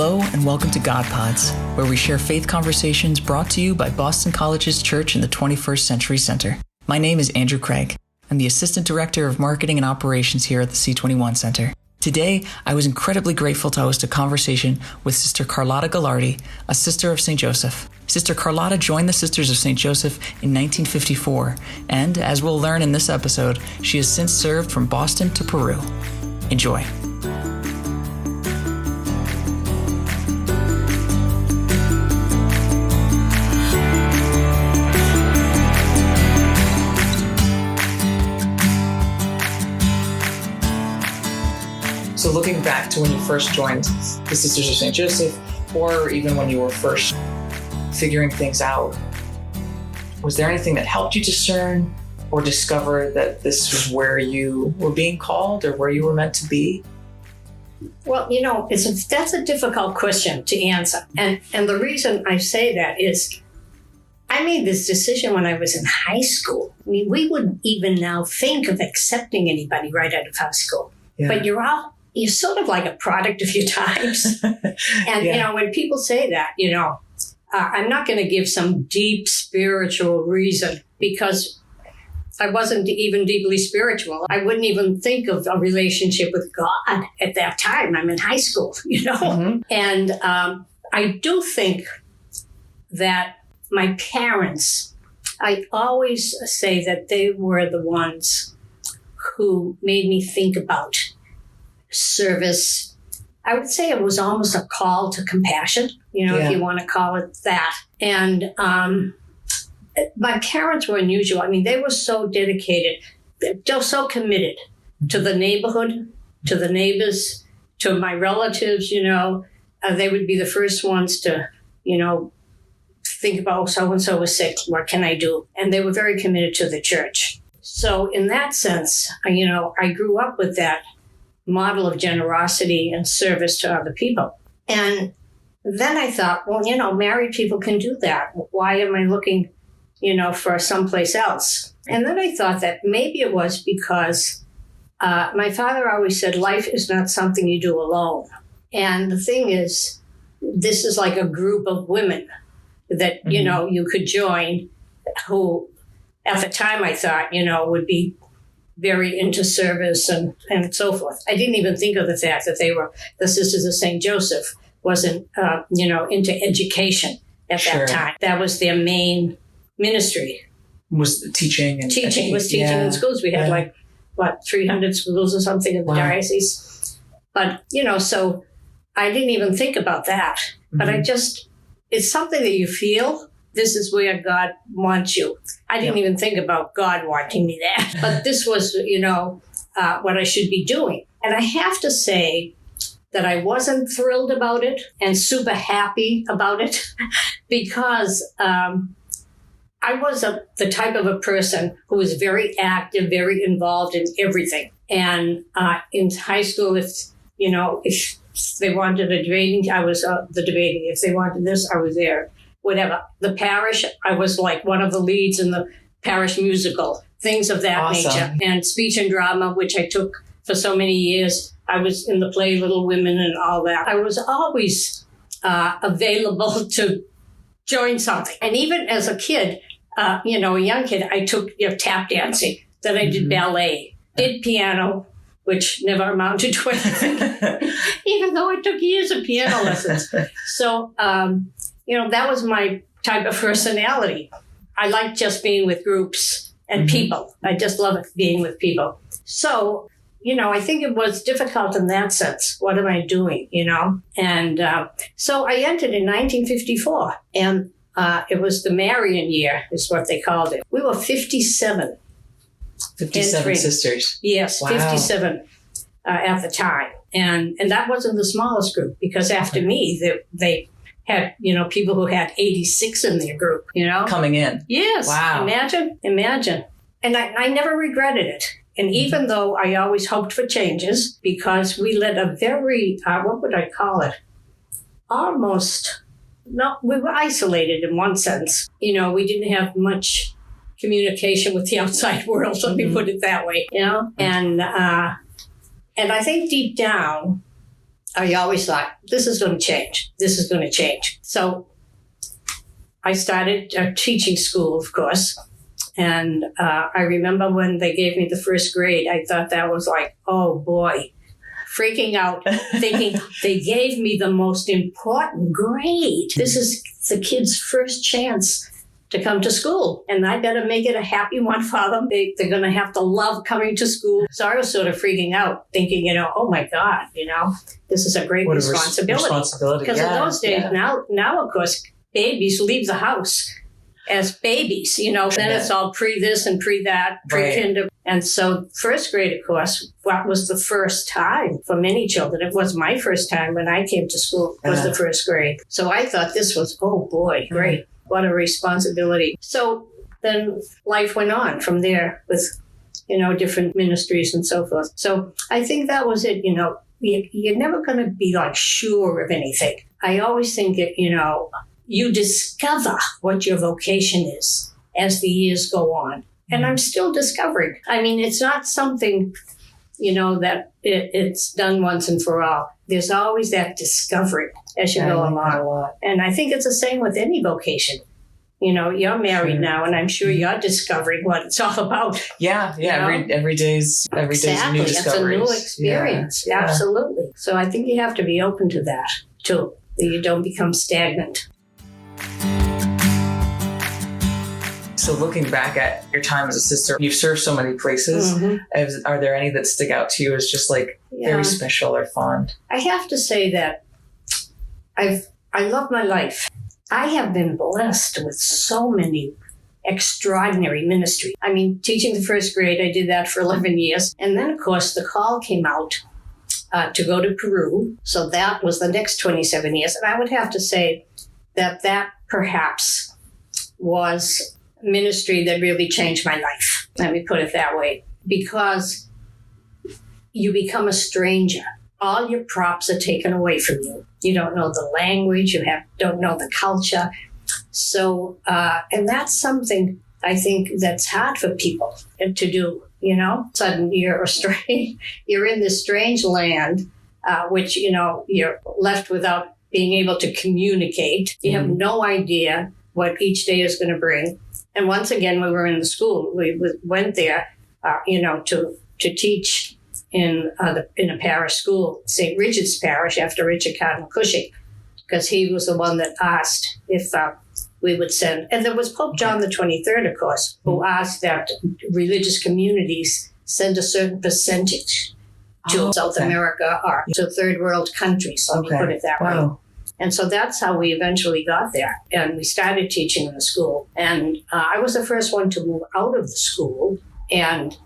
Hello and welcome to God Pods, where we share faith conversations brought to you by Boston College's Church in the 21st Century Center. My name is Andrew Craig. I'm the Assistant Director of Marketing and Operations here at the C21 Center. Today, I was incredibly grateful to host a conversation with Sister Carlotta Gilarde, a sister of St. Joseph. Sister Carlotta joined the Sisters of St. Joseph in 1954, and as we'll learn in this episode, she has since served from Boston to Peru. Enjoy. So looking back to when you first joined the Sisters of St. Joseph, or even when you were first figuring things out, was there anything that helped you discern or discover that this was where you were being called or where you were meant to be? Well, that's a difficult question to answer. And the reason I say that is I made this decision when I was in high school. I mean, we wouldn't even now think of accepting anybody right out of high school. Yeah. But you're sort of like a product of your times. And, when people say that, I'm not going to give some deep spiritual reason because I wasn't even deeply spiritual. I wouldn't even think of a relationship with God at that time. I'm in high school, Mm-hmm. And I do think that my parents, I always say that they were the ones who made me think about service. I would say it was almost a call to compassion, if you want to call it that. And my parents were unusual. I mean, they were so dedicated, they're so committed to the neighborhood, to the neighbors, to my relatives, they would be the first ones to, think about, oh, so-and-so was sick, what can I do? And they were very committed to the church. So in that sense, I grew up with that model of generosity and service to other people. And then I thought, well, married people can do that. Why am I looking, for someplace else? And then I thought that maybe it was because my father always said, life is not something you do alone. And the thing is, this is like a group of women that, mm-hmm. You could join who at the time I thought, would be very into service and so forth. I didn't even think of the fact that they were the Sisters of St. Joseph wasn't, into education at that time. That was their main ministry. Was teaching and teaching in schools. We had 300 schools or something in the diocese. But, so I didn't even think about that. Mm-hmm. But it's something that you feel. This is where God wants you. I didn't even think about God wanting me there. But this was, what I should be doing. And I have to say that I wasn't thrilled about it and super happy about it because I was the type of a person who was very active, very involved in everything. And in high school, if they wanted a debating, I was the debating. If they wanted this, I was there. Whatever. The parish, I was like one of the leads in the parish musical, things of that nature. And speech and drama, which I took for so many years. I was in the play Little Women and all that. I was always available to join something. And even as a kid, a young kid, I took tap dancing. Then I did mm-hmm. ballet, did piano, which never amounted to anything, even though I took years of piano lessons. So, that was my type of personality. I like just being with groups and mm-hmm. people. I just love being with people. So, I think it was difficult in that sense. What am I doing, And so I entered in 1954, and it was the Marian year is what they called it. We were 57. 57 sisters. Yes, wow. 57 at the time. And that wasn't the smallest group because after me, they had, people who had 86 in their group, Coming in. Yes. Wow. Imagine. And I never regretted it. And even though I always hoped for changes, because we led a very, what would I call it? We were isolated in one sense. We didn't have much communication with the outside world, let me put it that way, And I think deep down, I always thought, this is going to change. This is going to change. So I started teaching school, of course. And I remember when they gave me the first grade, I thought that was like, oh boy, freaking out, thinking they gave me the most important grade. This is the kid's first chance to come to school. And I better make it a happy one for them. They're going to have to love coming to school. So I was sort of freaking out, thinking, oh my God, this is a great responsibility. Because in those days, now, of course, babies leave the house as babies, then it's all pre this and pre that, pre-kinder. And so first grade, of course, what was the first time for many children. It was my first time when I came to school, was the first grade. So I thought this was, oh boy, great. What a responsibility. So then life went on from there with, different ministries and so forth. So I think that was it, you're never going to be like sure of anything. I always think that, you discover what your vocation is as the years go on. And I'm still discovering. I mean, it's not something, that it's done once and for all. There's always that discovery as you go along. And I think it's the same with any vocation. You're married now, and I'm sure you're discovering what it's all about. Yeah. Every day's a new discovery. It's a new experience. Yeah. Absolutely. So I think you have to be open to that too, that you don't become stagnant. So looking back at your time as a sister, you've served so many places. Mm-hmm. Are there any that stick out to you as just like very special or fond? I have to say that I love my life. I have been blessed with so many extraordinary ministries. I mean, teaching the first grade, I did that for 11 years. And then, of course, the call came out to go to Peru. So that was the next 27 years. And I would have to say that perhaps was ministry that really changed my life. Let me put it that way. Because you become a stranger. All your props are taken away from you. You don't know the language. Don't know the culture. So, and that's something I think that's hard for people to do. Suddenly you're in this strange land, which you're left without being able to communicate. You have no idea what each day is going to bring. And once again, we were in the school. We went there, to teach in a parish school, St. Richard's Parish, after Richard Cardinal Cushing, because he was the one that asked if we would send. And there was Pope John the 23rd, of course, who asked that religious communities send a certain percentage to South America or to third world countries, let me put it that way. And so that's how we eventually got there. And we started teaching in the school. And I was the first one to move out of the school and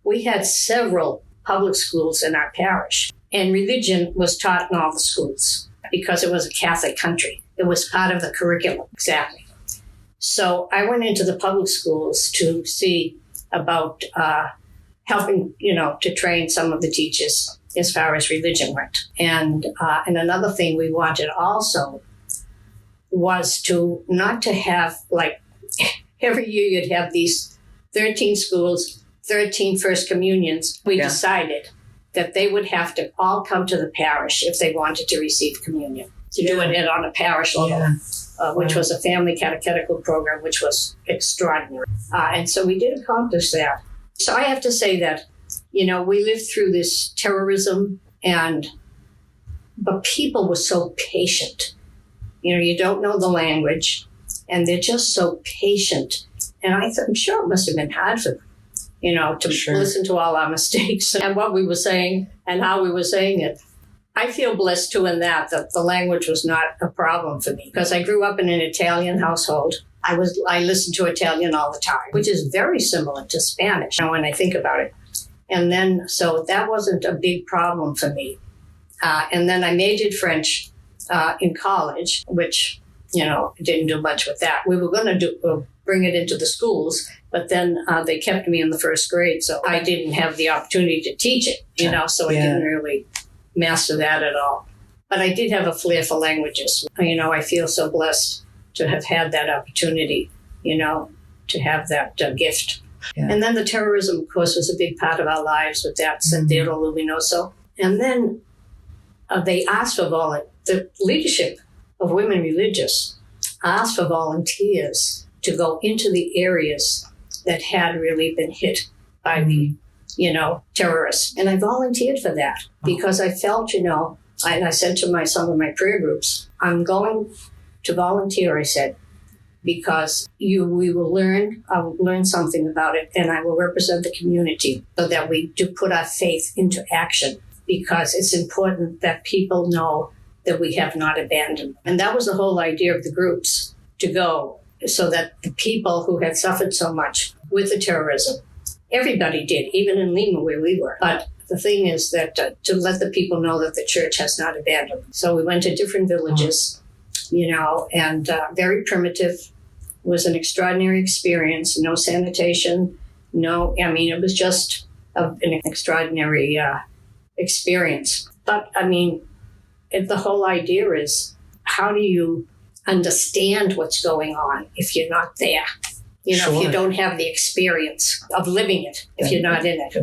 we had several public schools in our parish. And religion was taught in all the schools because it was a Catholic country. It was part of the curriculum, exactly. So I went into the public schools to see about helping, to train some of the teachers as far as religion went. And another thing we wanted also was not to have, like, every year you'd have these 13 schools, 13 First Communions. We decided that they would have to all come to the parish if they wanted to receive communion, to do it on a parish level, which was a family catechetical program, which was extraordinary. And so we did accomplish that. So I have to say that, we lived through this terrorism, but people were so patient. You don't know the language, and they're just so patient. And I'm sure it must have been hard for them, to listen to all our mistakes and what we were saying and how we were saying it. I feel blessed too in that the language was not a problem for me, because I grew up in an Italian household. I listened to Italian all the time, which is very similar to Spanish when I think about it. And then, so that wasn't a big problem for me. And then I majored French in college, which, didn't do much with that. We were going to bring it into the schools, but then they kept me in the first grade. So I didn't have the opportunity to teach it, so I didn't really master that at all. But I did have a flair for languages. I feel so blessed to have had that opportunity, to have that gift. Yeah. And then the terrorism, of course, was a big part of our lives with that Sendero Luminoso. And then they asked for the leadership of Women Religious asked for volunteers to go into the areas that had really been hit by the, terrorists. And I volunteered for that because I felt, and I said to some of my prayer groups, I'm going to volunteer, I said, because I will learn something about it, and I will represent the community so that we do put our faith into action, because it's important that people know that we have not abandoned. And that was the whole idea of the groups, to go so that the people who had suffered so much with the terrorism, everybody did, even in Lima where we were. But the thing is that to let the people know that the church has not abandoned. So we went to different villages, and very primitive. It was an extraordinary experience. No sanitation, it was just an extraordinary experience. But the whole idea is, how do you understand what's going on if you're not there? Sure. If you don't have the experience of living it, if you're not in it.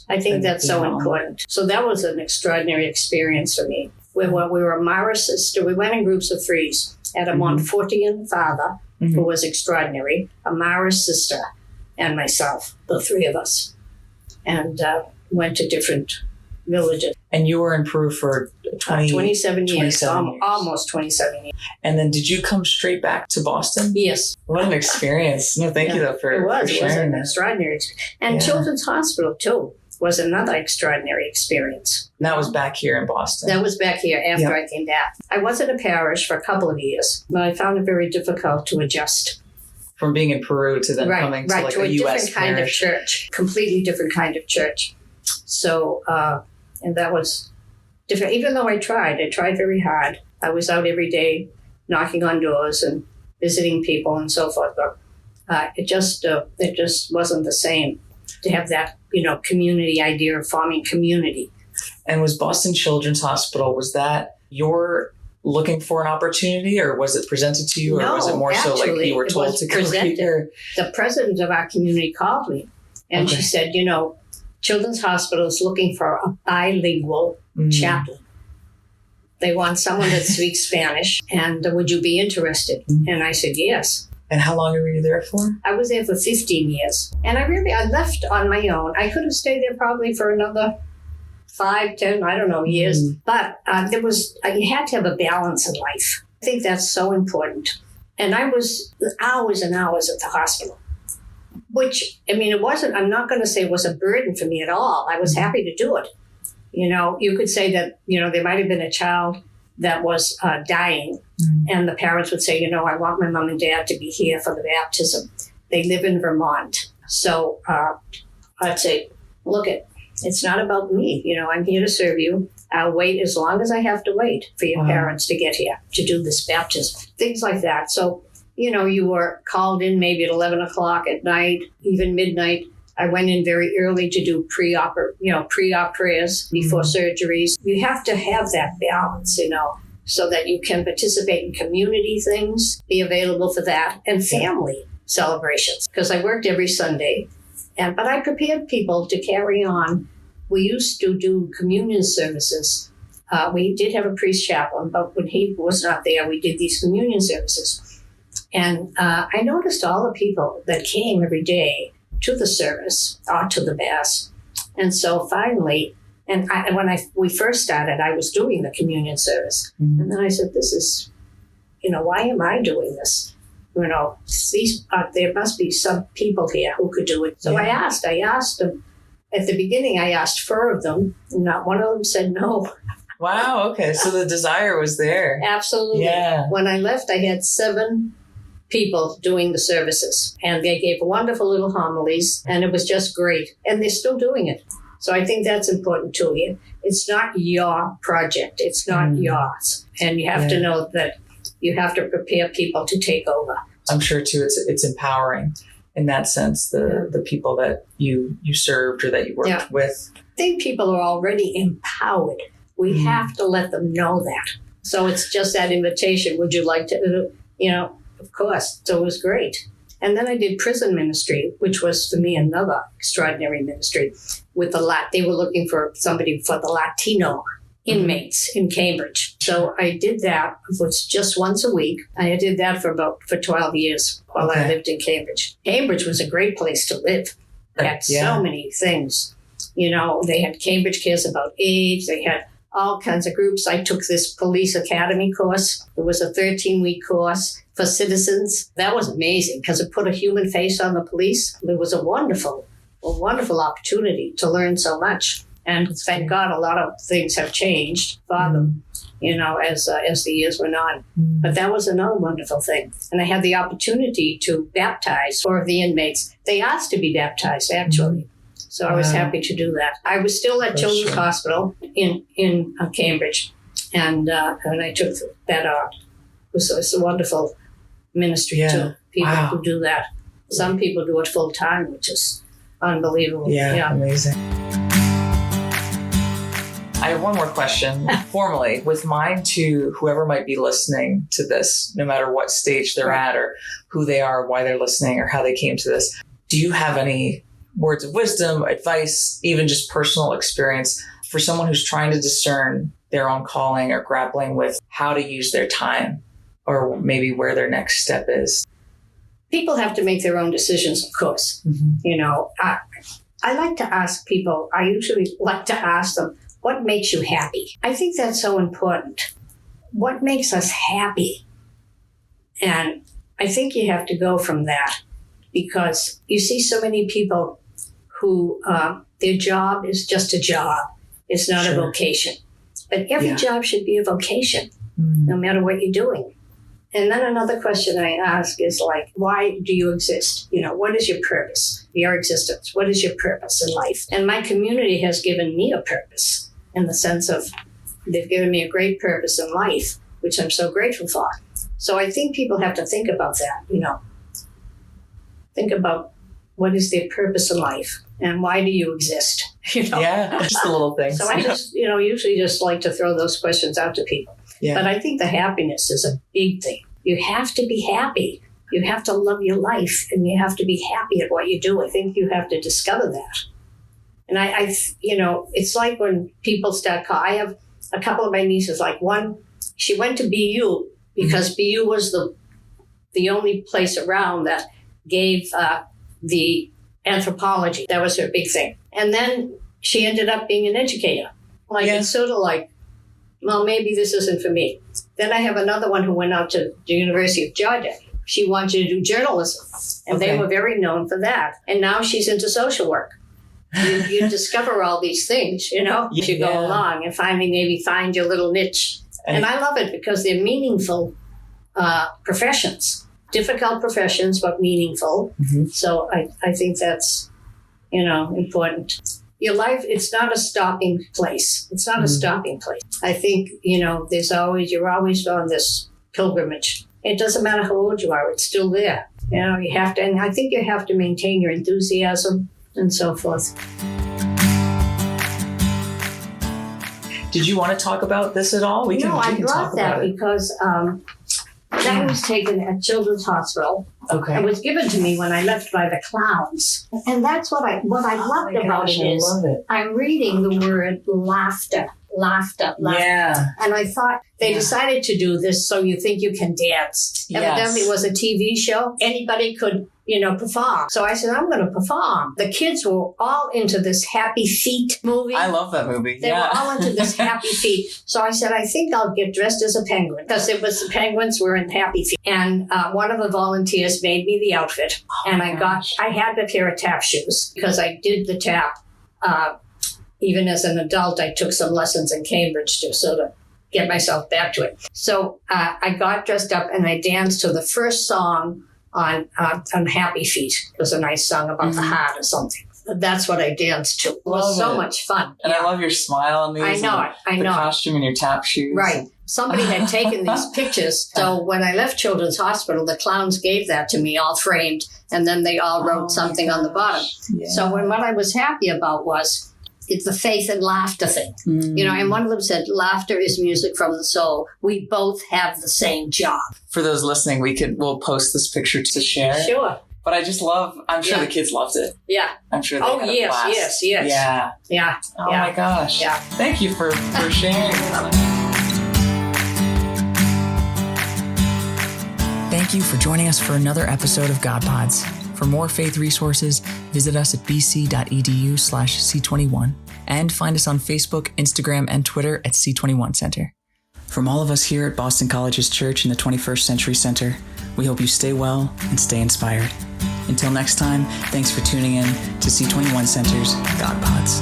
I think that's so important. So that was an extraordinary experience for me. We were a Mara sister. We went in groups of threes. Had a Montfortian father, who was extraordinary, a Mara sister, and myself, the three of us, and went to different villages. And you were in Peru for 27 years, 27 years. Almost 27 years. And then did you come straight back to Boston? Yes. What an experience. No, thank you, though, for It was sharing an extraordinary experience. And Children's Hospital, too, was another extraordinary experience. And that was back here in Boston. That was back here after I came back. I was in a parish for a couple of years, but I found it very difficult to adjust. From being in Peru to then coming to like to a U.S. different kind of church, completely different kind of church. So, and that was different. Even though I tried very hard. I was out every day knocking on doors and visiting people and so forth. But it just wasn't the same to have that, community idea of forming community. And was Boston Children's Hospital, was that your looking for an opportunity, or was it presented to you, or was it more so like you were told to go here? The president of our community called me, and she said, Children's Hospital is looking for a bilingual chaplain. They want someone that speaks Spanish, and would you be interested? And I said, yes. And how long were you there for? I was there for 15 years. And I left on my own. I could have stayed there probably for another 5, 10, I don't know, years. But you had to have a balance in life. I think that's so important. And I was hours and hours at the hospital, which, it wasn't, I'm not going to say it was a burden for me at all. I was happy to do it. You could say that, there might have been a child that was dying, and the parents would say, I want my mom and dad to be here for the baptism. They live in Vermont. So I'd say, look, it's not about me. I'm here to serve you. I'll wait as long as I have to wait for your parents to get here to do this baptism, things like that. So, you were called in maybe at 11 o'clock at night, even midnight. I went in very early to do pre-op prayers before surgeries. You have to have that balance, so that you can participate in community things, be available for that, and family celebrations. Because I worked every Sunday, but I prepared people to carry on. We used to do communion services. We did have a priest chaplain, but when he was not there, we did these communion services. And I noticed all the people that came every day to the service or to the Mass. And so finally, when we first started, I was doing the communion service. And then I said, this is, why am I doing this? There must be some people here who could do it. So I asked them. At the beginning, I asked 4 of them, and not one of them said no. Wow, okay. So the desire was there. Absolutely. Yeah. When I left, I had 7 people doing the services, and they gave wonderful little homilies, and it was just great. And they're still doing it. So I think that's important too. It's not your project. It's not yours. And you have to know that you have to prepare people to take over. I'm sure too, it's empowering in that sense, the people that you served or that you worked with. I think people are already empowered. We have to let them know that. So it's just that invitation. Would you like to, of course. So it was great. And then I did prison ministry, which was for me another extraordinary ministry with they were looking for somebody for the Latino inmates in Cambridge. So I did that. It was just once a week. I did that for 12 years while I lived in Cambridge. Cambridge was a great place to live. They had so many things. They had Cambridge Cares About AIDS. They had all kinds of groups. I took this police academy course. It was a 13-week course for citizens. That was amazing because it put a human face on the police. It was a wonderful opportunity to learn so much. And thank God a lot of things have changed for them, as the years went on. But that was another wonderful thing. And I had the opportunity to baptize 4 of the inmates. They asked to be baptized, actually. So I was happy to do that. I was still at Children's Hospital in Cambridge, and I took that on. It's a wonderful ministry to people who do that. Some people do it full time, which is unbelievable. Yeah, amazing. I have one more question, formally, with mine to whoever might be listening to this, no matter what stage they're at or who they are, why they're listening, or how they came to this. Do you have any words of wisdom, advice, even just personal experience for someone who's trying to discern their own calling or grappling with how to use their time or maybe where their next step is? People have to make their own decisions, of course. I like to ask people, I usually like to ask them, what makes you happy? I think that's so important. What makes us happy? And I think you have to go from that because you see so many people who their job is just a job. It's not a vocation. But every job should be a vocation, no matter what you're doing. And then another question I ask is like, why do you exist? What is your purpose, your existence? What is your purpose in life? And my community has given me a purpose in the sense of they've given me a great purpose in life, which I'm so grateful for. So I think people have to think about that, Think about what is their purpose in life and why do you exist? Yeah, just the little things. So I just, usually just like to throw those questions out to people. Yeah. But I think the happiness is a big thing. You have to be happy. You have to love your life and you have to be happy at what you do. I think you have to discover that. And I it's like when people start I have a couple of my nieces, like one, she went to BU because BU was the only place around that gave the anthropology. That was her big thing. And then she ended up being an educator. It's sort of like, well, maybe this isn't for me. Then I have another one who went out to the University of Georgia. She wanted to do journalism, and they were very known for that. And now she's into social work. You discover all these things, as you go along and finally maybe find your little niche. And I love it because they're meaningful professions. Difficult professions, but meaningful. So I think that's, important. Your life, it's not a stopping place. It's not a stopping place. I think, you're always on this pilgrimage. It doesn't matter how old you are, it's still there. You have to, and I think you have to maintain your enthusiasm and so forth. Did you want to talk about this at all? I love that because that was taken at Children's Hospital. Okay. It was given to me when I left by the clowns. And that's what I loved about it is I'm reading the word laughter. Yeah. And I thought they decided to do this so you think you can dance. Yes. Evidently it was a TV show. Anybody could, perform. So I said, I'm going to perform. The kids were all into this Happy Feet movie. I love that movie. They were all into this Happy Feet. So I said, I think I'll get dressed as a penguin because the penguins were in Happy Feet. And one of the volunteers made me the outfit. And I had a pair of tap shoes because I did the tap. Even as an adult, I took some lessons in Cambridge to sort of get myself back to it. So I got dressed up and I danced to the first song on Happy Feet. It was a nice song about the heart or something. That's what I danced to. It was so much fun. And I love your smile on these. I know it. The costume and your tap shoes. Right. Somebody had taken these pictures. So when I left Children's Hospital, the clowns gave that to me all framed. And then they all wrote something on the bottom. Yeah. So what I was happy about was it's the faith and laughter thing. And one of them said, laughter is music from the soul. We both have the same job. For those listening, we'll post this picture to share. Sure. But I just love, I'm sure the kids loved it. Yeah. I'm sure they had a blast. Yes. Yeah. Oh my gosh. Yeah. Thank you for sharing. Thank you for joining us for another episode of God Pods. For more faith resources, visit us at bc.edu/C21 and find us on Facebook, Instagram, and Twitter at C21 Center. From all of us here at Boston College's Church in the 21st Century Center, we hope you stay well and stay inspired. Until next time, thanks for tuning in to C21 Center's God Pods.